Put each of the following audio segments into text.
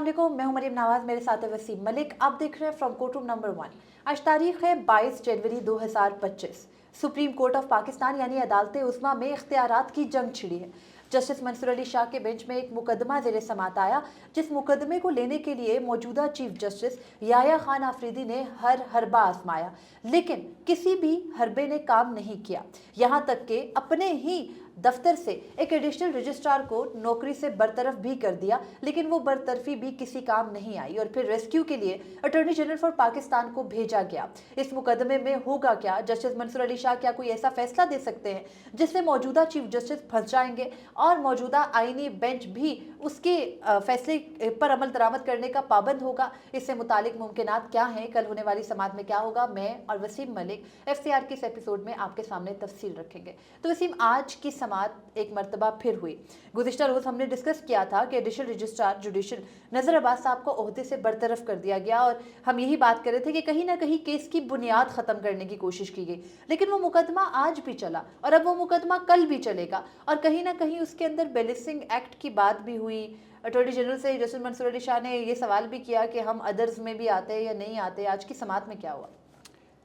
अस्सलाम वालेकुम, मैं हूं मरीम नवाज, मेरे साथ है वसीम मलिक। आप देख रहे हैं फ्रॉम कोर्ट रूम नंबर 1। आज तारीख है 22 जनवरी 2025। सुप्रीम कोर्ट ऑफ पाकिस्तान यानी अदालत उस्मा में इख्तियारात की जंग छिड़ी है। जस्टिस मंसूर अली शाह के बेंच में एक मुकदमा ज़ेरे समात आया, जिस मुकदमे को लेने के लिए मौजूदा चीफ जस्टिस याया खान आफरीदी ने हर हरबा आजमाया, लेकिन किसी भी हरबे ने काम नहीं किया। यहाँ तक कि अपने ही दफ्तर से एक एडिशनल रजिस्ट्रार को नौकरी से बरतरफ भी कर दिया, लेकिन वो बरतरफी भी किसी काम नहीं आई और फिर रेस्क्यू के लिए अटॉर्नी जनरल फॉर पाकिस्तान को भेजा गया। इस मुकदमे में होगा क्या? जस्टिस मंसूर अली शाह क्या कोई ऐसा फैसला दे सकते हैं जिससे मौजूदा चीफ जस्टिस फंस जाएंगे और मौजूदा आईनी बेंच भी उसके फैसले पर अमल दरामद करने का पाबंद होगा? इससे मुतालिक मुमकिनात क्या हैं? कल होने वाली समात में क्या होगा? मैं और वसीम मलिक FCR के इस एपिसोड में आपके सामने तफसील रखेंगे। तो वसीम, आज की समात एक मरतबा फिर हुई। गुज़िश्ता रोज हमने डिस्कस किया था कि एडिशनल रजिस्ट्रार जुडिशल नज़र अब्बास साहब को ओहदे से बरतरफ कर दिया गया और हम यही बात कर रहे थे कि कहीं ना कहीं केस की बुनियाद ख़त्म करने की कोशिश की गई, लेकिन वो मुकदमा आज भी चला और अब वो मुकदमा कल भी चलेगा और कहीं ना कहीं उसके अंदर बैलेंसिंग एक्ट की बात भी हुई। अटॉर्नी जनरल से जस्टिस मंसूर अली शाह ने ये सवाल भी किया कि हम अदर्स में भी आते हैं या नहीं आते। आज की समात में क्या हुआ?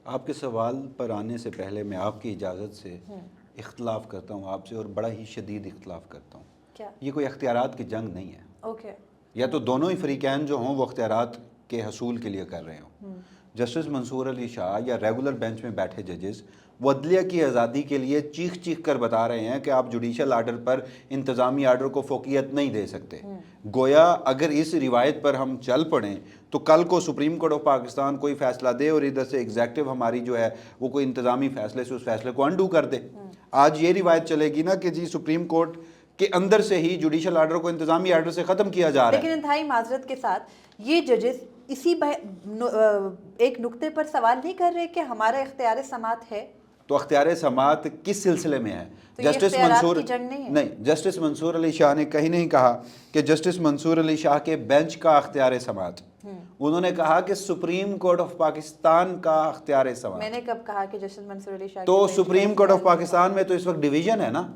आपके सवाल पर आने से पहले मैं आपकी इजाज़त से इख्तलाफ करता हूँ आपसे, और बड़ा ही शदीद इख्तलाफ करता हूँ। क्या? ये कोई अख्तियारात की जंग नहीं है। ओके। या तो दोनों ही फरीकैन जो हों वो अख्तियारात के हसूल के लिए कर रहे हों। जस्टिस मंसूर अली शाह या रेगुलर बेंच में बैठे जजेस वो अदलिया की आज़ादी के लिए चीख चीख कर बता रहे हैं कि आप जुडिशल आर्डर पर इंतज़ामी आर्डर को फोकियत नहीं दे सकते। गोया अगर इस रिवायत पर हम चल पड़ें तो कल को सुप्रीम कोर्ट ऑफ पाकिस्तान कोई फ़ैसला दे और इधर से एग्जेक्टिव हमारी जो है वो कोई इंतज़ामी फ़ैसले से उस फैसले को अनडू कर दे। आज ये रिवायत चलेगी ना कि जी सुप्रीम कोर्ट के अंदर से ही जुडिशल आर्डर को इंतज़ामी आर्डर से ख़त्म किया जा रहा है। लेकिन इंतहाई माजरत के साथ ये जजेस इसी एक नुक्ते पर सवाल नहीं कर रहे कि हमारा इख्तियार समात है। तो अख्तियार समात किस सिलसिले में है? तो जस्टिस मंसूर नहीं, जस्टिस मंसूर अली शाह ने कहीं नहीं कहा कि जस्टिस मंसूर अली शाह के बेंच का अख्तियार समात। उन्होंने कहा कि सुप्रीम कोर्ट ऑफ पाकिस्तान का अख्तियार समात। मैंने कब कहा कि जस्टिस मंसूर अली शाह? तो सुप्रीम कोर्ट ऑफ पाकिस्तान में तो इस वक्त डिवीजन है ना,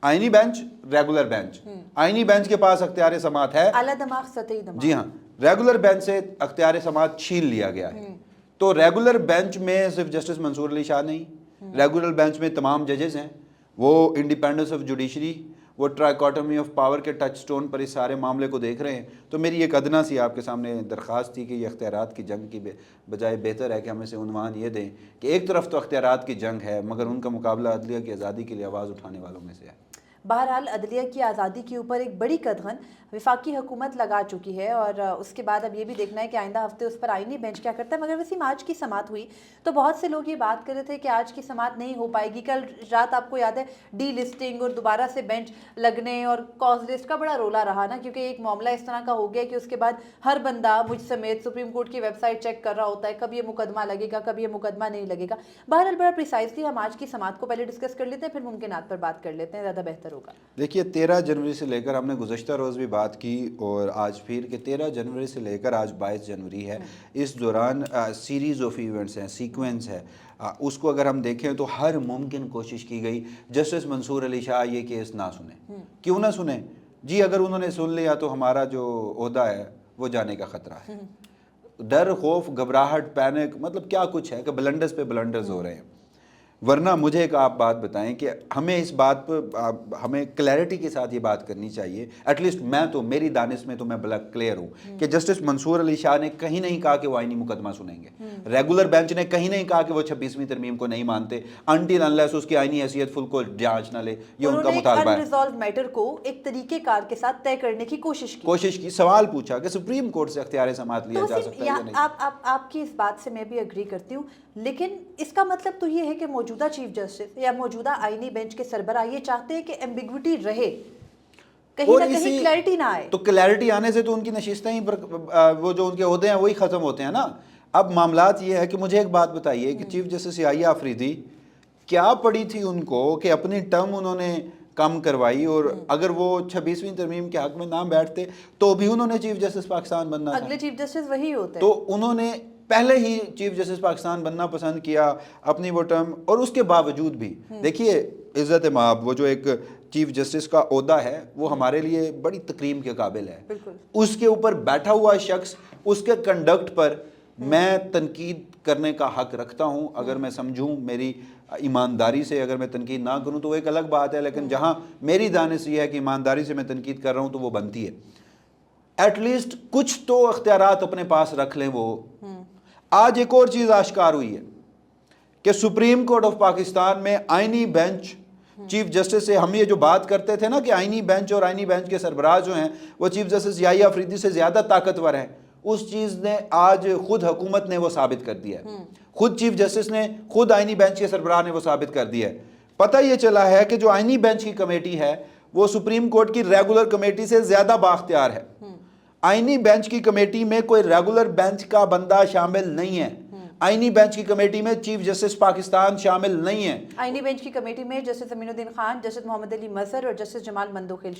आईनी बेंच, रेगुलर बेंच। आईनी बेंच के पास अख्तियार समात है, आला दमाग सतही दमाग। जी हाँ, रेगुलर बेंच से अख्तियार समात छीन लिया गया है। तो रेगुलर बेंच में सिर्फ जस्टिस मंसूर अली शाह नहीं, रेगुलर बेंच में तमाम जजेस हैं। वो इंडिपेंडेंस ऑफ जुडिशरी, वो ट्राइकोटमी ऑफ पावर के टच स्टोन पर इस सारे मामले को देख रहे हैं। तो मेरी एक अदना सी आपके सामने दरख्वास्त थी कि ये अख्तियारात की जंग की बजाय बेहतर है कि हम इसे उन्वान ये दें कि एक तरफ तो अख्तियारात की जंग है, मगर उनका मुकाबला अदलिया की आज़ादी के लिए आवाज़ उठाने वालों में से है। बहरहाल अदलिया की आज़ादी के ऊपर एक बड़ी कदगन वफाकी हुकूमत लगा चुकी है और उसके बाद अब ये भी देखना है कि आइंदा हफ्ते उस पर आईनी बेंच क्या करता है। मगर वसीम, आज की समात हुई तो बहुत से लोग ये बात कर रहे थे कि आज की समात नहीं हो पाएगी। कल रात आपको याद है डी लिस्टिंग और दोबारा से बेंच लगने और कॉज लिस्ट का बड़ा रोला रहा ना, क्योंकि एक मामला इस तरह का हो गया कि उसके बाद हर बंदा मुझ समेत सुप्रीम कोर्ट की वेबसाइट चेक कर रहा होता है, कब ये मुकदमा लगेगा, कब ये मुकदमा नहीं लगेगा। बहरहाल बड़ा प्रिसाइजली हम आज की समात को पहले डिस्कस कर लेते हैं, फिर मुमकिनात पर बात कर लेते हैं, ज़्यादा बेहतर होगा। देखिए, 13 जनवरी से लेकर हमने गुज़श्ता रोज़ भी बात की और आज फिर कि 13 जनवरी से लेकर आज 22 जनवरी है। इस दौरान सीरीज़ ऑफ इवेंट्स हैं, सीक्वेंस है। उसको अगर हम देखें तो हर मुमकिन कोशिश की गई जस्टिस मंसूर अली शाह ये केस ना सुने। क्यों ना सुने जी? अगर उन्होंने सुन लिया तो हमारा जो ओहदा है वो जाने का ख़तरा है। डर, खौफ, घबराहट, पैनिक, मतलब क्या कुछ है कि ब्लंडर्स पे ब्लंडर्स हो रहे हैं। वरना मुझे एक आप बात बताएं कि हमें इस बात पर हमें क्लैरिटी के साथ ये बात करनी चाहिए। एटलीस्ट मैं तो, मेरी दानिश में तो मैं बड़ा क्लियर हूँ कि जस्टिस मंसूर अली शाह ने कहीं नहीं कहा कि वो आईनी मुकदमा सुनेंगे। रेगुलर बेंच ने कहीं नहीं कहा कि वो 26वीं तरमीम को नहीं मानते अनटिल अनलेस उसकी आईनी हैसियत फुल को जांच ना ले। ये उनका मुतालबा है। अनरिजॉल्व्ड मैटर को एक तरीकेकार के साथ तय करने की कोशिश की। सवाल पूछा कि सुप्रीम कोर्ट से अख्तियार समात लिया जा सकता है या नहीं। आपकी इस बात से मैं भी एग्री करती हूँ, लेकिन इसका मतलब तो ये है कि मौजूदा चीफ जस्टिस या मौजूदा आईनी बेंच के सरबराह ये चाहते हैं कि एम्बिग्विटी रहे, कहीं ना कहीं क्लैरिटी ना आए। तो क्लैरिटी आने से तो उनकी नशिस्तें ही वो जो उनके ओहदे हैं वही ख़त्म होते हैं ना। अब मामलात ये है कि मुझे एक बात बताइए कि चीफ जस्टिस याया आफरीदी क्या पड़ी थी उनको कि अपनी टर्म उन्होंने कम करवाई, और अगर वो 26वीं तरमीम के हक में ना बैठते तो भी उन्होंने चीफ जस्टिस पाकिस्तान बनना था। अगले चीफ जस्टिस वही होते। तो उन्होंने पहले ही चीफ जस्टिस पाकिस्तान बनना पसंद किया अपनी वो टर्म, और उसके बावजूद भी देखिए इज़्ज़त माब वो जो एक چیف جسٹس کا عہدہ ہے وہ ہمارے لیے بڑی تکریم کے قابل ہے. بالکل. اس کے اوپر بیٹھا ہوا شخص اس کے کنڈکٹ پر میں تنقید کرنے کا حق رکھتا ہوں. اگر میں سمجھوں میری ایمانداری سے اگر میں تنقید نہ کروں تو وہ ایک الگ بات ہے, لیکن جہاں میری دانش یہ ہے کہ ایمانداری سے میں تنقید کر رہا ہوں تو وہ بنتی ہے. ایٹ لیسٹ کچھ تو اختیارات اپنے پاس رکھ لیں وہ. آج ایک اور چیز آشکار ہوئی ہے کہ سپریم کورٹ آف پاکستان میں آئینی بینچ چیف جسٹس سے, ہم یہ جو بات کرتے تھے نا کہ آئینی بینچ اور آئینی بینچ کے سربراہ جو ہیں وہ چیف جسٹس یحییٰ آفریدی سے زیادہ طاقتور ہیں, اس چیز نے آج خود حکومت نے وہ ثابت کر دیا ہے, خود چیف جسٹس نے, خود آئینی بینچ کے سربراہ نے وہ ثابت کر دیا ہے. پتہ یہ چلا ہے کہ جو آئینی بینچ کی کمیٹی ہے وہ سپریم کورٹ کی ریگولر کمیٹی سے زیادہ بااختیار ہے. آئینی بینچ کی کمیٹی میں کوئی ریگولر بینچ کا بندہ شامل نہیں ہے. آئینی بینچ کی کمیٹی میں چیف جسٹس پاکستان شامل نہیں ہے. آئینی بینچ کی کمیٹی میں جسٹس امین الدین خان, جسٹس محمد علی مظہر اور جسٹس جمال مندوخیل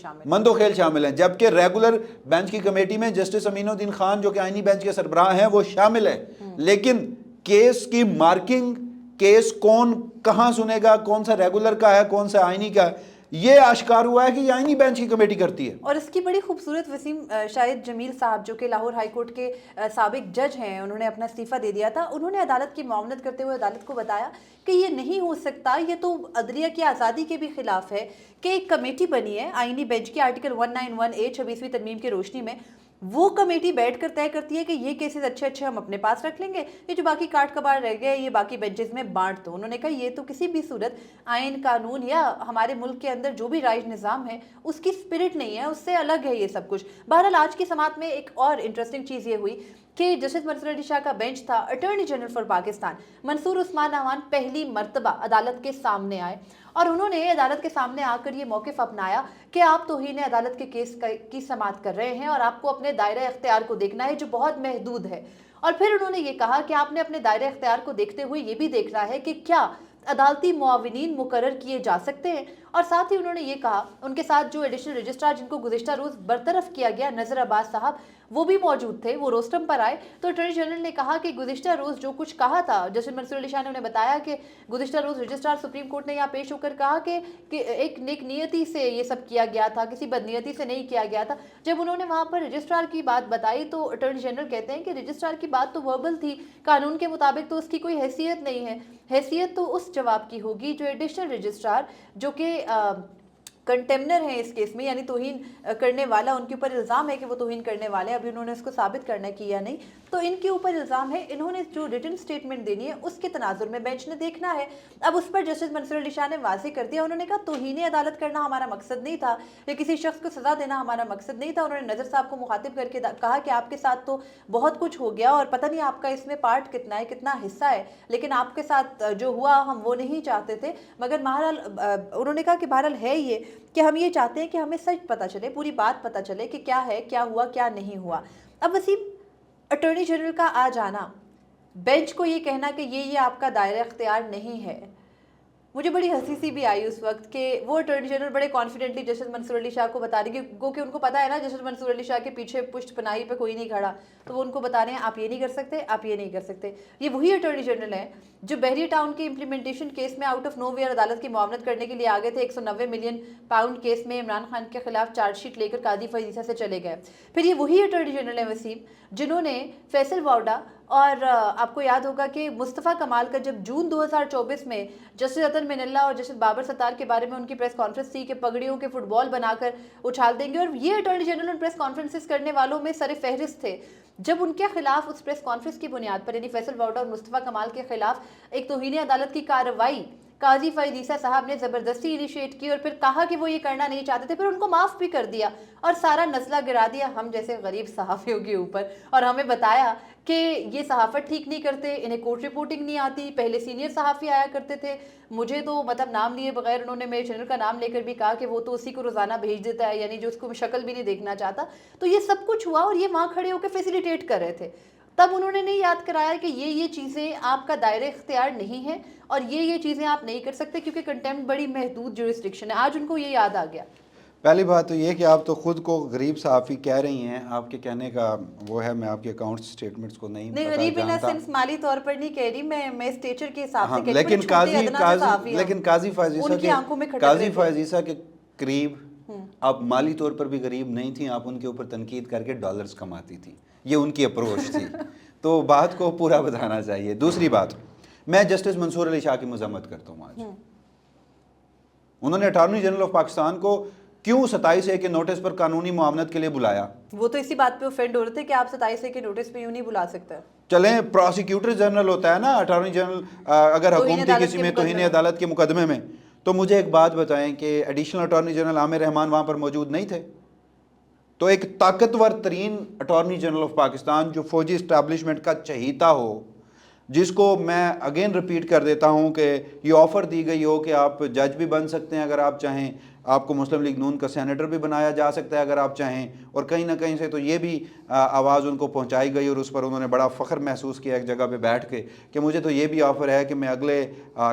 شامل ہیں, جبکہ ریگولر بینچ کی کمیٹی میں جسٹس امین الدین خان جو کہ آئینی بینچ کے سربراہ ہیں وہ شامل ہے. لیکن کیس کی مارکنگ, کیس کون کہاں سنے گا, کون سا ریگولر کا ہے کون سا آئینی کا ہے, یہ آشکار ہوا ہے کہ یہ آئینی بینچ کی کمیٹی کرتی ہے. اور اس کی بڑی خوبصورت وسیم شاہد جمیل صاحب جو کہ لاہور ہائی کورٹ کے سابق جج ہیں, انہوں نے اپنا استعفیٰ دے دیا تھا. انہوں نے عدالت کی معاونت کرتے ہوئے عدالت کو بتایا کہ یہ نہیں ہو سکتا, یہ تو عدلیہ کی آزادی کے بھی خلاف ہے کہ ایک کمیٹی بنی ہے آئینی بینچ کی آرٹیکل 191A 26ویں ترمیم کی روشنی میں, وہ کمیٹی بیٹھ کر طے کرتی ہے کہ یہ کیسز اچھے ہم اپنے پاس رکھ لیں گے, یہ جو باقی کاٹ کباڑ رہ گئے یہ باقی بینچز میں بانٹ دو. انہوں نے کہا یہ تو کسی بھی صورت آئین, قانون یا ہمارے ملک کے اندر جو بھی رائج نظام ہے اس کی اسپرٹ نہیں ہے, اس سے الگ ہے یہ سب کچھ. بہرحال آج کی سماعت میں ایک اور انٹرسٹنگ چیز یہ ہوئی کہ جسٹس منصور علی شاہ کا بینچ تھا, اٹارنی جنرل فار پاکستان منصور عثمان اعوان پہلی مرتبہ عدالت کے سامنے آئے اور انہوں نے عدالت کے سامنے آ کر یہ موقف اپنایا کہ آپ توہین عدالت کے کیس کی سماعت کر رہے ہیں اور آپ کو اپنے دائرہ اختیار کو دیکھنا ہے جو بہت محدود ہے. اور پھر انہوں نے یہ کہا کہ آپ نے اپنے دائرہ اختیار کو دیکھتے ہوئے یہ بھی دیکھنا ہے کہ کیا عدالتی معاونین مقرر کیے جا سکتے ہیں. اور ساتھ ہی انہوں نے یہ کہا, ان کے ساتھ جو ایڈیشنل رجسٹرار جن کو گزشتہ روز برطرف کیا گیا نذر عباس صاحب وہ بھی موجود تھے, وہ روسٹم پر آئے. تو اٹارنی جنرل نے کہا کہ گزشتہ روز جو کچھ کہا تھا, جسٹس منصور علی شاہ نے انہیں بتایا کہ گزشتہ روز رجسٹرار سپریم کورٹ نے یہاں پیش ہو کر کہا کہ ایک نیک نیتی سے یہ سب کیا گیا تھا, کسی بدنیتی سے نہیں کیا گیا تھا. جب انہوں نے وہاں پر رجسٹرار کی بات بتائی تو اٹارنی جنرل کہتے ہیں کہ رجسٹرار کی بات تو وربل تھی, قانون کے مطابق تو اس کی کوئی حیثیت نہیں ہے, حیثیت تو اس جواب کی ہوگی جو ایڈیشنل رجسٹرار جو کہ کنٹیمنر ہیں اس کیس میں, یعنی توہین کرنے والا, ان کے اوپر الزام ہے کہ وہ توہین کرنے والے ہیں, ابھی انہوں نے اس کو ثابت کرنا کی یا نہیں, تو ان کے اوپر الزام ہے, انہوں نے جو ریٹن سٹیٹمنٹ دینی ہے اس کے تناظر میں بینچ نے دیکھنا ہے. اب اس پر جسٹس منصور علی شاہ نے واضح کر دیا, انہوں نے کہا توہین عدالت کرنا ہمارا مقصد نہیں تھا یا کسی شخص کو سزا دینا ہمارا مقصد نہیں تھا. انہوں نے نذر صاحب کو مخاطب کر کے کہا کہ آپ کے ساتھ تو بہت کچھ ہو گیا اور پتہ نہیں آپ کا اس میں پارٹ کتنا ہے, کتنا حصہ ہے, لیکن آپ کے ساتھ جو ہوا ہم وہ نہیں چاہتے تھے, مگر بہرحال انہوں نے کہا کہ بہرحال ہے یہ کہ ہم یہ چاہتے ہیں کہ ہمیں سچ پتہ چلے, پوری بات پتہ چلے کہ کیا ہے, کیا ہوا, کیا نہیں ہوا. اب وسیم, اٹارنی جنرل کا آ جانا, بینچ کو یہ کہنا کہ یہ آپ کا دائرہ اختیار نہیں ہے, مجھے بڑی ہنسی سی بھی آئی اس وقت کہ وہ اٹارنی جنرل بڑے کانفیڈنٹلی جسٹس منصور علی شاہ کو بتا رہے ہیں, گو کہ ان کو پتا ہے نا جسٹس منصور علی شاہ کے پیچھے پشت پناہی پہ کوئی نہیں کھڑا, تو وہ ان کو بتا رہے ہیں آپ یہ نہیں کر سکتے, آپ یہ نہیں کر سکتے. یہ وہی اٹارنی جنرل ہیں جو بحریہ ٹاؤن کے امپلیمنٹیشن کیس میں آؤٹ آف نو ویئر عدالت کی معاونت کرنے کے لیے آگے تھے. 190 ملین پاؤنڈ کیس میں عمران خان کے خلاف چارج شیٹ لے کر قاضی فیضیسہ سے چلے گئے. پھر یہ وہی اٹارنی جنرل ہیں وسیم جنہوں نے فیصل واؤڈا اور آپ کو یاد ہوگا کہ مصطفیٰ کمال کا جب جون 2024 میں جسٹس عطن من اللہ اور جسٹس بابر ستار کے بارے میں ان کی پریس کانفرنس تھی کہ پگڑیوں کے فٹ بال بنا کر اچھال دیں گے, اور یہ اٹارنی جنرل ان پریس کانفرنسز کرنے والوں میں سر فہرست تھے. جب ان کے خلاف اس پریس کانفرنس کی بنیاد پر یعنی فیصل واؤڈا اور مصطفیٰ کمال کے خلاف ایک توہین عدالت کی کارروائی قاضی فیضیسہ صاحب نے زبردستی انیشیٹ کی اور پھر کہا کہ وہ یہ کرنا نہیں چاہتے تھے, پھر ان کو معاف بھی کر دیا اور سارا نزلہ گرا دیا ہم جیسے غریب صحافیوں کے اوپر, اور ہمیں بتایا کہ یہ صحافت ٹھیک نہیں کرتے, انہیں کورٹ رپورٹنگ نہیں آتی. پہلے سینئر صحافی آیا کرتے تھے, مجھے تو مطلب نام لیے بغیر انہوں نے میرے چینل کا نام لے کر بھی کہا کہ وہ تو اسی کو روزانہ بھیج دیتا ہے, یعنی جو اس کو شکل بھی نہیں دیکھنا چاہتا. تو یہ سب کچھ ہوا اور یہ وہاں کھڑے ہو کے فیسیلیٹیٹ کر رہے تھے. تب انہوں نے نہیں یاد کرایا کہ یہ چیزیں آپ کا دائرہ اختیار نہیں ہے اور یہ چیزیں آپ نہیں کر سکتے کیونکہ کنٹیمپٹ بڑی محدود جورسڈکشن ہے. آج ان کو یہ یاد آ گیا. پہلی بات تو یہ کہ آپ تو خود کو غریب صحافی کہہ رہی ہیں, آپ کے کہنے کا وہ ہے, میں آپ کے اکاؤنٹ سٹیٹمنٹس کو نہیں غریب ان سینس مالی طور پر نہیں کہہ رہی, میں اسٹیچر کے حساب سے کہہ رہی, لیکن قاضی فیضیسہ کے قریب, آپ مالی طور پر بھی غریب نہیں تھیں, آپ ان کے اوپر تنقید کر کے ڈالرز کماتی تھیں. یہ ان کی اپروچ تھی. تو بات کو پورا بتانا چاہیے. دوسری بات, میں جسٹس منصور علی شاہ کی مذمت کرتا ہوں آج. انہوں نے اٹارنی جنرل آف پاکستان کو کیوں 27A کے نوٹس پر قانونی معاونت کے لیے بلایا؟ وہ تو اسی بات پہ اوفینڈ ہو رہے تھے کہ آپ 27A کے نوٹس پہ یوں نہیں بلا سکتے. چلیں پروسیکیوٹر جنرل ہوتا ہے نا اٹارنی جنرل, اگر حکومتی کسی میں توہین عدالت کے مقدمے میں, تو مجھے ایک بات بتائیں کہ ایڈیشنل اٹارنی جنرل عامر رحمان وہاں پر موجود نہیں تھے؟ تو ایک طاقتور ترین اٹارنی جنرل آف پاکستان جو فوجی اسٹیبلشمنٹ کا چہیتا ہو, جس کو میں اگین ریپیٹ کر دیتا ہوں کہ یہ آفر دی گئی ہو کہ آپ جج بھی بن سکتے ہیں اگر آپ چاہیں, آپ کو مسلم لیگ نون کا سینیٹر بھی بنایا جا سکتا ہے اگر آپ چاہیں, اور کہیں نہ کہیں سے تو یہ بھی آواز ان کو پہنچائی گئی اور اس پر انہوں نے بڑا فخر محسوس کیا ایک جگہ پہ بیٹھ کے کہ مجھے تو یہ بھی آفر ہے کہ میں اگلے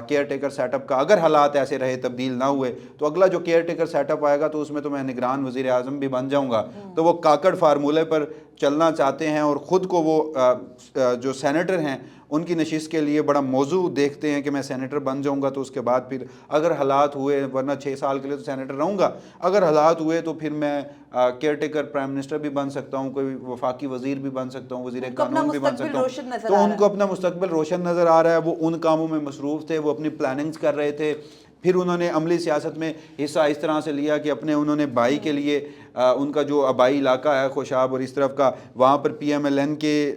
کیئر ٹیکر سیٹ اپ کا, اگر حالات ایسے رہے تبدیل نہ ہوئے, تو اگلا جو کیئر ٹیکر سیٹ اپ آئے گا تو اس میں تو میں نگران وزیر اعظم بھی بن جاؤں گا. تو وہ کاکڑ فارمولے پر چلنا چاہتے ہیں اور خود کو وہ جو سینیٹر ہیں ان کی نشست کے لیے بڑا موضوع دیکھتے ہیں کہ میں سینیٹر بن جاؤں گا تو اس کے بعد پھر اگر حالات ہوئے, ورنہ 6 سال کے لیے تو سینیٹر رہوں گا, اگر حالات ہوئے تو پھر میں کیئر ٹیکر پرائم منسٹر بھی بن سکتا ہوں, کوئی وفاقی وزیر بھی بن سکتا ہوں, وزیر قانون بھی بن سکتا ہوں. تو ان کو اپنا مستقبل روشن نظر آ رہا ہے, وہ ان کاموں میں مصروف تھے, وہ اپنی پلاننگز کر رہے تھے. پھر انہوں نے عملی سیاست میں حصہ اس طرح سے لیا کہ اپنے انہوں نے بھائی کے لیے ان کا جو آبائی علاقہ ہے خوشاب اور اس طرف کا, وہاں پر PMLN کے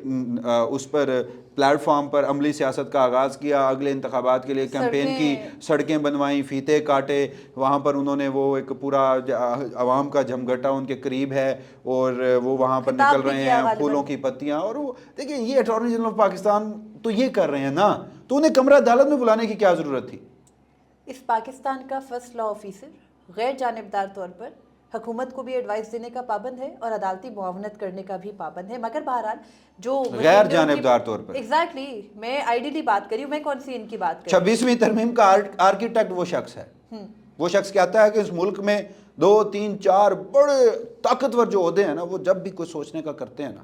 اس پر پلیٹ فارم پر عملی سیاست کا آغاز کیا, اگلے انتخابات کے لیے کیمپین کی, سڑکیں بنوائیں, فیتے کاٹے, وہاں پر انہوں نے وہ ایک پورا عوام کا جھمگھٹا ان کے قریب ہے اور وہ وہاں پر نکل رہے ہیں پھولوں کی پتیاں. اور وہ دیکھیں یہ اٹارنی جنرل آف پاکستان تو یہ کر رہے ہیں نا, تو انہیں کمرہ عدالت میں بلانے کی کیا ضرورت تھی؟ اس پاکستان کا فرسٹ لا آفیسر غیر جانبدار طور پر حکومت کو بھی ایڈوائس دینے کا پابند ہے اور عدالتی معاونت کرنے کا بھی پابند ہے, مگر بہرحال جو غیر جانبدار طور پر ایگزیکٹلی میں آئیڈیلی بات کری ہوں, میں کون سی ان کی بات کری. 26ویں ترمیم کا آرکیٹیکٹ وہ شخص ہے. وہ شخص کہتا ہے کہ اس ملک میں 2 3 4 بڑے طاقتور جو عہدے ہیں نا, وہ جب بھی کوئی سوچنے کا کرتے ہیں نا,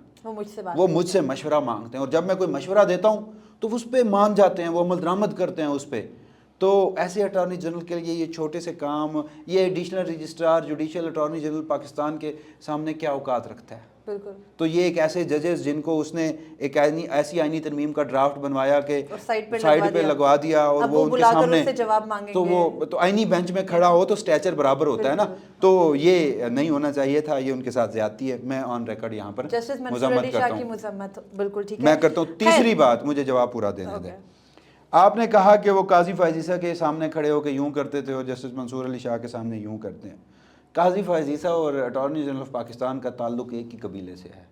وہ مجھ سے مشورہ مانگتے ہیں, اور جب میں کوئی مشورہ دیتا ہوں تو اس پہ مان جاتے ہیں, وہ عمل درآمد کرتے ہیں اس پہ. تو ایسے اٹارنی جنرل کے لیے یہ چھوٹے سے کام, یہ additional registrar judicial attorney general Pakistan کے سامنے کیا اوقات رکھتا ہے؟ بالکل. تو یہ ایک ایسے ججز جن کو اس نے ایک ایسی آئینی ترمیم کا ڈرافٹ بنوایا کہ سائڈ پہ لگوا دیا اور وہ ان کے سامنے, تو وہ تو آئینی بینچ میں کھڑا ہو تو سٹیچر برابر ہوتا ہے نا, تو یہ نہیں ہونا چاہیے تھا, یہ ان کے ساتھ زیادتی ہے. میں آن ریکارڈ یہاں پر مذمت کرتا ہوں. بالکل ٹھیک ہے, میں کرتا ہوں. تیسری بات, مجھے جواب پورا دینے دیں. آپ نے کہا کہ وہ قاضی فائز عیسیٰ کے سامنے کھڑے ہو کے یوں کرتے تھے اور جسٹس منصور علی شاہ کے سامنے یوں کرتے ہیں. قاضی فائز عیسیٰ اور اٹارنی جنرل آف پاکستان کا تعلق ایک ہی قبیلے سے ہے.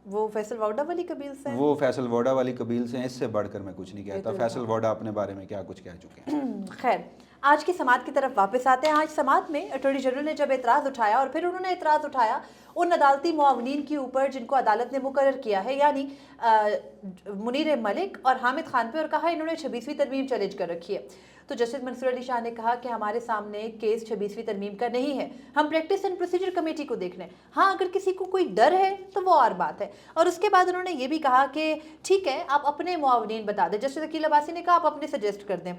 وہ فیصل ووڈا والی قبیل سے ہیں. وہ فیصل ووڈا والی قبیل سے ہیں, اس سے بڑھ کر میں کچھ نہیں کہتا. فیصل ووڈا اپنے بارے میں کیا کچھ کہہ چکے ہیں. خیر, آج کی سماعت کی طرف واپس آتے ہیں. آج سماعت میں اٹارنی جنرل نے جب اعتراض اٹھایا, اور پھر انہوں نے اعتراض اٹھایا ان عدالتی معاونین کے اوپر جن کو عدالت نے مقرر کیا ہے, یعنی منیر ملک اور حامد خان پہ, اور کہا انہوں نے 26ویں ترمیم چیلنج کر رکھی ہے. تو جسٹس منصور علی شاہ نے کہا کہ ہمارے سامنے کیس 26ویں ترمیم کا نہیں ہے, ہم پریکٹس اینڈ پروسیجر کمیٹی کو دیکھ لیں. ہاں, اگر کسی کو کوئی ڈر ہے تو وہ اور بات ہے. اور اس کے بعد انہوں نے یہ بھی کہا کہ ٹھیک ہے آپ اپنے معاونین بتا دیں. جسٹس عقیل عباسی نے کہا آپ اپنے سجیسٹ کر دیں.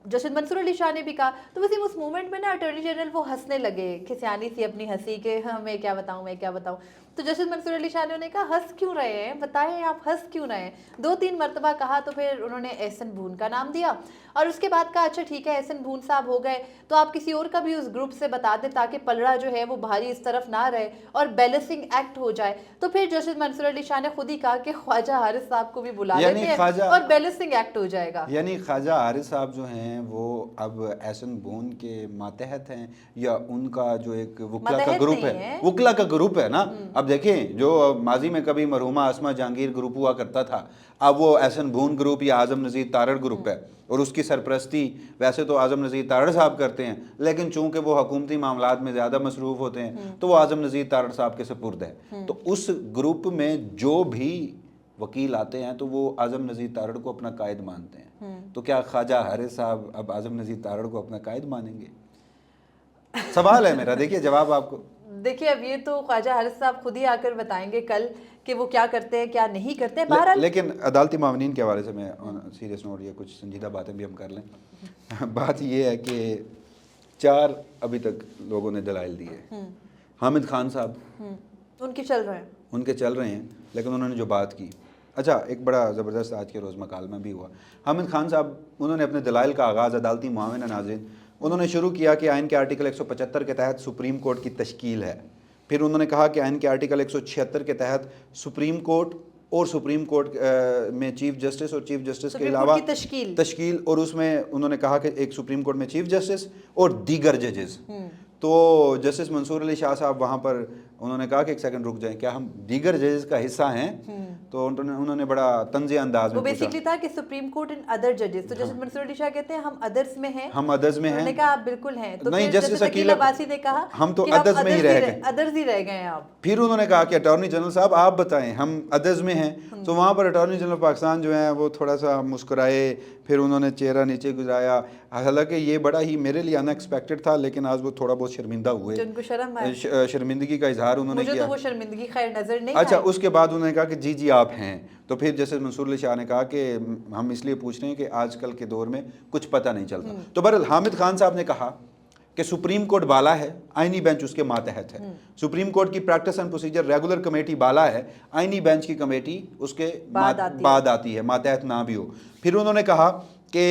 جسٹس منصور علی شاہ نے بھی کہا. تو ویسے اس مومنٹ میں نا اٹارنی جنرل وہ ہنسنے لگے, کھسیانی سی اپنی ہنسی کہ ہاں میں کیا بتاؤں. تو جسٹس منصور علی شاہ نے کہا ہنس کیوں رہے ہیں, بتائیں آپ ہنس کیوں رہے ہیں. 2-3 مرتبہ کہا, تو پھر انہوں نے احسن بھون کا نام دیا, اور اس کے بعد کہا اچھا ٹھیک ہے احسن بھون صاحب ہو گئے تو آپ کسی اور کا بھی اس گروپ سے بتا دیں تاکہ پلڑا جو ہے وہ بھاری اس طرف نہ رہے اور بیلنسنگ ایکٹ ہو جائے. تو پھر جسٹس منصور علی شاہ نے خود ہی کہا کہ خواجہ حارث صاحب کو بھی بلا لیتے ہیں اور بیلنسنگ ایکٹ ہو جائے گا. یعنی خواجہ حارث صاحب جو ہیں وہ اب احسن بھون کے ماتحت ہیں, یا ان کا جو ایک وکلا کا گروپ ہے, وکلا کا گروپ ہے نا. اب دیکھیں جو ماضی میں کبھی مرحومہ اسما جہانگیر گروپ ہوا کرتا تھا, اب وہ احسن بھون گروپ یا اعظم نذیر تارڑ گروپ ہے, اور اس کی سرپرستی ویسے تو اعظم نذیر تارڑ صاحب کرتے ہیں, لیکن چونکہ وہ حکومتی معاملات میں زیادہ مصروف ہوتے ہیں تو وہ اعظم نذیر تارڑ صاحب کے سپرد ہے. تو اس گروپ میں جو بھی وکیل آتے ہیں تو وہ اعظم نذیر تارڑ کو اپنا قائد مانتے ہیں. تو کیا خواجہ حارث صاحب اب اعظم نذیر تارڑ کو اپنا قائد مانیں گے؟ سوال ہے میرا, دیکھیے جواب آپ کو. دیکھیے اب یہ تو خواجہ حارث صاحب خود ہی آ کر بتائیں گے کل کہ وہ کیا کرتے ہیں کیا نہیں کرتے. بہرحال لیکن عدالتی معاونین کے حوالے سے میں سیریس نوٹ یا کچھ سنجیدہ باتیں بھی ہم کر لیں. بات یہ ہے کہ 4 अभी तक लोगों ने दलाइल दिए। हामिद खान साहब उनके चल रहे हैं, उनके चल रहे हैं, लेकिन उन्होंने जो बात की, अच्छा एक बड़ा ज़बरदस्त आज के रोज़ मकाल में भी हुआ। हामिद खान साहब उन्होंने अपने दलाइल का आगाज़ अदालती मुआविन नाज़रीन उन्होंने शुरू किया कि आइन के आर्टिकल 175 के तहत सुप्रीम कोर्ट की तश्कील है। फिर उन्होंने कहा कि आइन के आर्टिकल 176 के तहत सुप्रीम कोर्ट और सुप्रीम कोर्ट में चीफ जस्टिस और चीफ जस्टिस के अलावा तश्कील, और उसमें उन्होंने कहा कि एक सुप्रीम कोर्ट में चीफ जस्टिस और दीगर जजेस। तो जस्टिस मंसूर अली शाह साहब वहाँ पर उन्होंने कहा कि एक सेकंड रुक जाएं, क्या हम दीगर जजेस का हिस्सा हैं? तो उन्होंने बड़ा तंज़े अंदाज में बेसिकली था कि सुप्रीम कोर्ट एंड अदर जजेस। तो जस्टिस मंसूर अली शाह कहते हैं हम अदर्स में हैं, हम अदर्स में हैं। उन्होंने कहा आप बिल्कुल हैं। तो नहीं, जस्टिस अकील अब्बासी ने कहा हम तो अदर्स में ही रह गए, अदर्स ही रह गए आप। फिर उन्होंने कहा कि अटॉर्नी जनरल साहब आप बताएं हम अदर्स में हैं। तो वहाँ पर अटॉर्नी जनरल पाकिस्तान जो है वो थोड़ा सा मुस्कुराए, फिर उन्होंने चेहरा नीचे गुजारा। हालांकि ये बड़ा ही मेरे लिए अनएक्सपेक्टेड था, लेकिन आज वो थोड़ा बहुत शर्मिंदा हुए, शर्मिंदगी का इजहार उन्होंने किया। तो वो शर्मिंदगी खैर नजर नहीं अच्छा, उसके बाद उन्होंने कहा कि जी जी आप हैं। तो फिर जैसे मंसूर अली शाह ने कहा कि हम इसलिए पूछ रहे हैं कि आजकल के दौर में कुछ पता नहीं चलता। तो बहरहाल हामिद खान साहब ने कहा कि सुप्रीम कोर्ट बाला है, आईनी बेंच उसके मातहत है। सुप्रीम कोर्ट की practice and procedure regular committee बाला है, आईनी बेंच की कमेटी उसके बाद आती है, मातहत ना भी हो। फिर उन्होंने कहा कि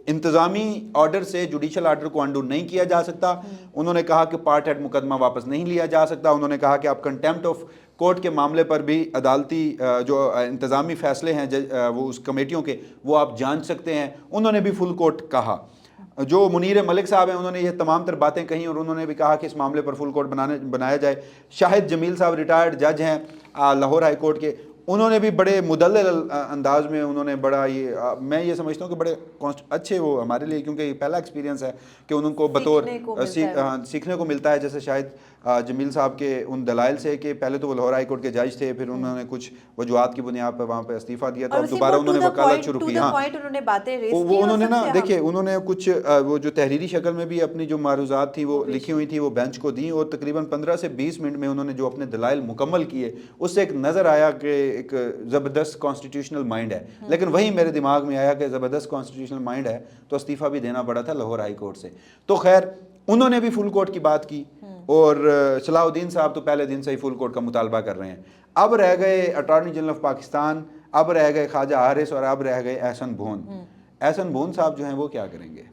इंतज़ामी ऑर्डर से जुडिशल ऑर्डर को अंडू नहीं किया जा सकता। उन्होंने कहा कि पार्ट हेड मुकदमा वापस नहीं लिया जा सकता। उन्होंने कहा कि आप कंटेम्प्ट ऑफ कोर्ट के मामले पर भी अदालती जो इंतज़ामी फ़ैसले हैं वो उस कमेटियों के, वो आप जांच सकते हैं। उन्होंने भी फुल कोर्ट कहा। जो मुनीर मलिक साहब हैं उन्होंने ये तमाम तर बातें कही और उन्होंने भी कहा कि इस मामले पर फुल कोर्ट बनाया जाए। शाहिद जमील साहब रिटायर्ड जज हैं लाहौर हाई कोर्ट के, उन्होंने भी बड़े मुदल्लल अंदाज में उन्होंने बड़ा ये मैं ये समझता हूँ कि बड़े अच्छे वो हमारे लिए, क्योंकि ये पहला एक्सपीरियंस है कि उनको बतौर सीखने को मिलता है। जैसे शायद जमील साहब के उन दलाइल से कि पहले तो वो लाहौर हाई कोर्ट के जज थे, फिर उन्होंने कुछ वजूहात की बुनियाद पर वहाँ पर इस्तीफ़ा दिया, तो अब दोबारा उन्होंने वकालत शुरू की। हाँ, वो उन्होंने ना देखिए उन्होंने कुछ वो जो तहरीरी शक्ल में भी अपनी जो मारूज़ात थी वो लिखी हुई थी, वो बेंच को दी, और तकरीबन 15 से 20 मिनट में उन्होंने जो अपने दलाइल मुकम्मल किए, उससे एक नज़र आया कि एक ज़बरदस्त कॉन्स्टिट्यूशनल माइंड है। लेकिन वही मेरे दिमाग में आया कि ज़बरदस्त कॉन्स्टिट्यूशनल माइंड है तो इस्तीफ़ा भी देना पड़ा था लाहौर हाई कोर्ट से। तो खैर उन्होंने भी फुल कोर्ट की बात की, और सलाहुद्दीन साहब तो पहले दिन से ही फुल कोर्ट का मुतालबा कर रहे हैं। अब रह गए अटॉर्नी जनरल ऑफ पाकिस्तान, अब रह गए ख्वाजा हारिस, और अब रह गए एहसन भून। एहसन भून साहब जो हैं वो क्या करेंगे?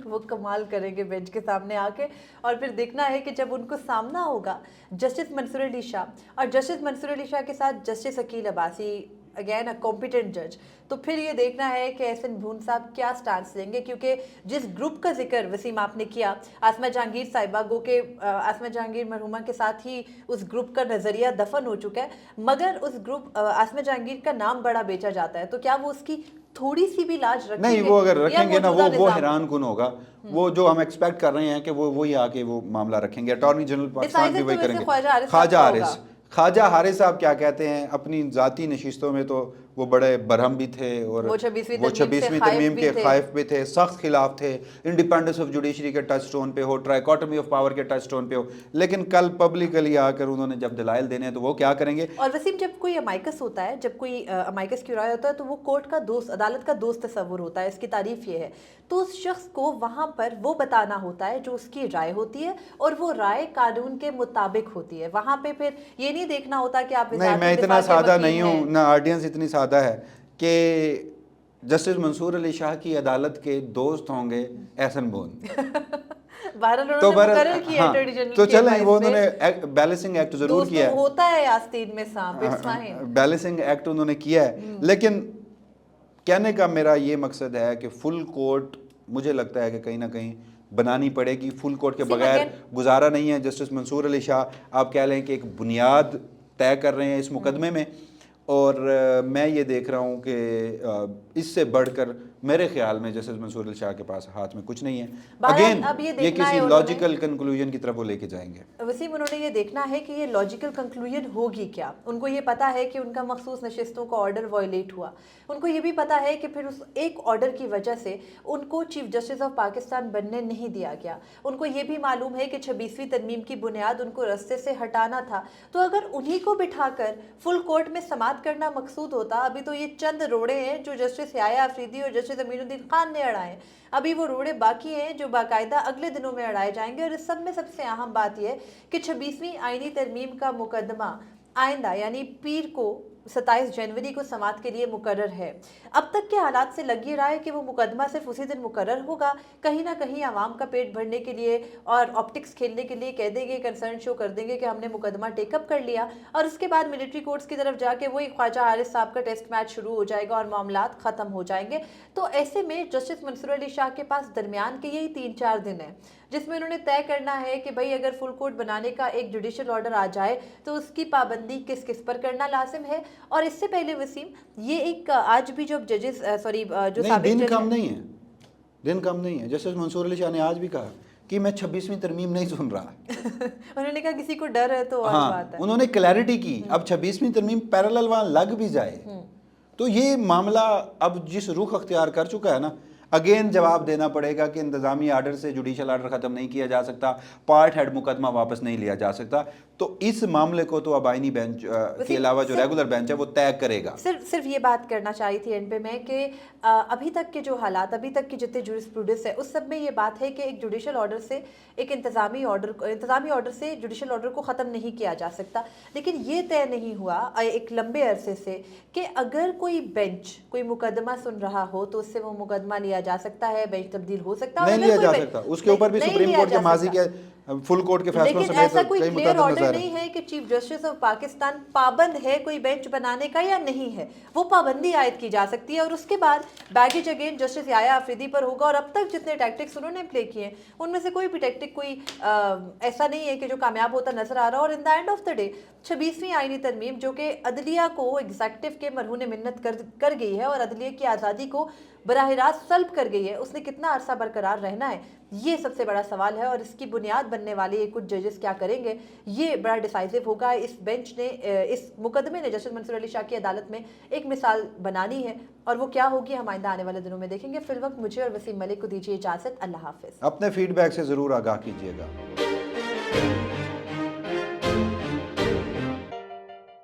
वो कमाल करेंगे बेंच के सामने आके, और फिर देखना है कि जब उनको सामना होगा जस्टिस मंसूर अली शाह, और जस्टिस मंसूर अली शाह के साथ justice Aqeel Abbasi, again a competent जज, तो फिर ये देखना है कि एहसन भून साहब क्या स्टांस लेंगे। क्योंकि जिस ग्रुप का जिक्र वसीम आपने किया, आसमा जहांगीर साहिबा, गो के आसमा जहांगीर मरहुमा के साथ ही उस ग्रुप का नज़रिया दफन हो चुका है, मगर उस ग्रुप आसमा जहांगीर का नाम बड़ा बेचा जाता है। तो क्या वो उसकी थोड़ी सी भी लाज रखेंगे? नहीं, वो अगर रखेंगे ना वो हैरान कुन होगा। वो जो हम एक्सपेक्ट कर रहे हैं कि वो वही आके वो मामला रखेंगे। अटॉर्नी जनरल पाकिस्तान भी वही करेंगे। ख्वाजा हारिस साहब क्या कहते हैं, अपनी ज़ाती नशिस्तों में तो वो बड़े बरहम भी थे, और वो 26वीं तरमीम के खाइफ भी थे, सख्त खिलाफ थे, इंडिपेंडेंस ऑफ जुडिशरी के टच स्टोन पे हो, ट्राइकोटमी ऑफ पावर के टच स्टोन पे हो। लेकिन कल पब्लिकली आकर उन्होंने जब दलाइल देने तो वो क्या करेंगे? और वसीम, जब कोई अमाइकस होता है, जब कोई अमाइकस क्यूराई होता है, तो वो कोर्ट का दोस्त, अदालत का दोस्त तस्वुर होता है। इसकी तारीफ ये है, तो उस शख्स को वहाँ पर वो बताना होता है जो उसकी राय होती है, और वो राय कानून के मुताबिक होती है। वहाँ पे फिर ये नहीं देखना होता कि आप नहीं, मैं इतना सादा नहीं हूँ ना, ऑडियंस इतनी सादा है कि जस्टिस मंसूर अली शाह की अदालत के दोस्त होंगे एहसन भून। तो तो चलें, वो उन्होंने बैलेंसिंग एक्ट जरूर किया है, होता है आस्तीन में सांप, बैलेंसिंग एक्ट उन्होंने किया है। लेकिन कहने का मेरा ये मकसद है कि फुल कोर्ट मुझे लगता है कि कहीं ना कहीं बनानी पड़ेगी। फुल कोर्ट के बगैर गुजारा नहीं है। जस्टिस मंसूर अली शाह आप कह लें कि एक बुनियाद तय कर रहे हैं इस मुकदमे में, और मैं ये देख रहा हूँ कि इससे बढ़कर मेरे ख्याल में जस्टिस मंसूर अली शाह के पास हाथ में कुछ नहीं है। अगेन ये किसी लॉजिकल कंक्लूजन की तरफ वो लेके जाएंगे। वसीम, उन्होंने ये देखना है कि ये लॉजिकल कंक्लूजन होगी क्या। उनको ये पता है कि उनका मखसूस नशिस्तों का ऑर्डर वायलेट हुआ। उनको ये भी पता है कि फिर उस एक ऑर्डर की वजह से उनको चीफ जस्टिस ऑफ पाकिस्तान बनने नहीं दिया गया। उनको ये भी मालूम है कि 26वीं तरमीम की बुनियाद उनको रास्ते से हटाना था। तो अगर उन्हीं को बिठाकर फुल कोर्ट में समाअत करना मकसूद होता, अभी तो ये चंद रोड़े हैं जो जस्टिस याया अफरीदी और जस्टिस अमीनुद्दीन खान ने अड़ाए। अभी वो रोड़े बाकी हैं जो बाकायदा अगले दिनों में अड़ाए जाएंगे। और इस सब में सबसे अहम बात यह कि 26वीं आईनी तरमीम का मुकदमा आइंदा यानी पीर को 27 जनवरी को समाअत के लिए मुकर्रर है। अब तक के हालात से लग ये रहा है कि वो मुकदमा सिर्फ उसी दिन मुकर्रर होगा। कहीं ना कहीं आवाम का पेट भरने के लिए और ऑप्टिक्स खेलने के लिए कह देंगे, कंसर्न शो कर देंगे कि हमने मुकदमा टेकअप कर लिया, और उसके बाद मिलिट्री कोर्ट्स की तरफ जाके वही ख्वाजा हारिस साहब का टेस्ट मैच शुरू हो जाएगा और मामलात ख़त्म हो जाएंगे। तो ऐसे में जस्टिस मंसूर अली शाह के पास दरमियान के यही 3-4 दिन है जिसमें उन्होंने तय करना है कि भाई अगर फुल कोर्ट बनाने का एक जुडिशल ऑर्डर आ जाए तो उसकी पाबंदी किस किस पर करना लाजिम है। और इससे पहले वसीम, ये एक आज भी जो जजेस जो नहीं, दिन कम नहीं है, दिन कम नहीं है। जस्टिस मंसूर अली शाह ने आज भी कहा कि मैं 26वीं तरमीम नहीं सुन रहा। उन्होंने कहा किसी को डर है तो और हाँ, बात है। उन्होंने क्लैरिटी की, अब 26वीं तरमीम पैरेलल वहाँ लग भी जाए तो ये मामला अब जिस रुख अख्तियार कर चुका है ना, अगेन जवाब देना पड़ेगा कि इंतज़ामी आर्डर से जुडिशल आर्डर ख़त्म नहीं किया जा सकता, पार्ट हेड मुकदमा वापस नहीं लिया जा सकता। तो इस मामले को तो अब आईनी बेंच के अलावा जो रेगुलर बेंच है वो तय करेगा। सिर्फ ये बात करना चाही थी एंड पे मैं कि अभी तक के जो हालात, अभी तक की जितने जूरिस्प्रूडेंस है उस सब में ये बात है कि एक जुडिशल ऑर्डर से एक इंतज़ामी ऑर्डर से जुडिशल ऑर्डर को ख़त्म नहीं किया जा सकता। लेकिन ये तय नहीं हुआ एक लंबे अरसे से कि अगर कोई बेंच कोई मुकदमा सुन रहा हो तो उससे वो मुकदमा लिया जा सकता है, बेंच तब्दील हो सकता है, नहीं लिया जा सकता। उसके ऊपर भी सुप्रीम कोर्ट के माजी के फुल कोर्ट के फैसलों लेकिन ऐसा कोई क्लियर ऑर्डर नहीं है कि चीफ जस्टिस ऑफ पाकिस्तान पाबंद है कोई बेंच बनाने का या नहीं है। वो पाबंदी आयद की जा सकती है और उसके बाद बैगेज अगेन जस्टिस याया अफरीदी पर होगा। और अब तक जितने टैक्टिक्स उन्होंने प्ले किए उनमें से कोई भी टैक्टिक कोई ऐसा नहीं है कि जो कामयाब होता नजर आ रहा। और in the end of the day 26वीं आईनी तरमीम जो कि अदलिया को एग्जेक्टिव के मरहून मिन्नत कर गई है और अदलिया की आज़ादी को बराह रास्त सल्ब कर गई है, उसने कितना अरसा बरकरार रहना है, ये सबसे बड़ा सवाल है। और इसकी बुनियाद बनने वाले कुछ जजेस क्या करेंगे, ये बड़ा डिसाइसिव होगा। इस बेंच ने, इस मुकदमे ने जस्टिस मंसूर अली शाह की अदालत में एक मिसाल बनानी है और वो क्या होगी हम आइंदा आने वाले दिनों में देखेंगे। फिल वक्त मुझे और वसीम मलिक को दीजिए इजाज़त। अल्लाह हाफिज़। अपने फीडबैक से ज़रूर आगाह कीजिएगा।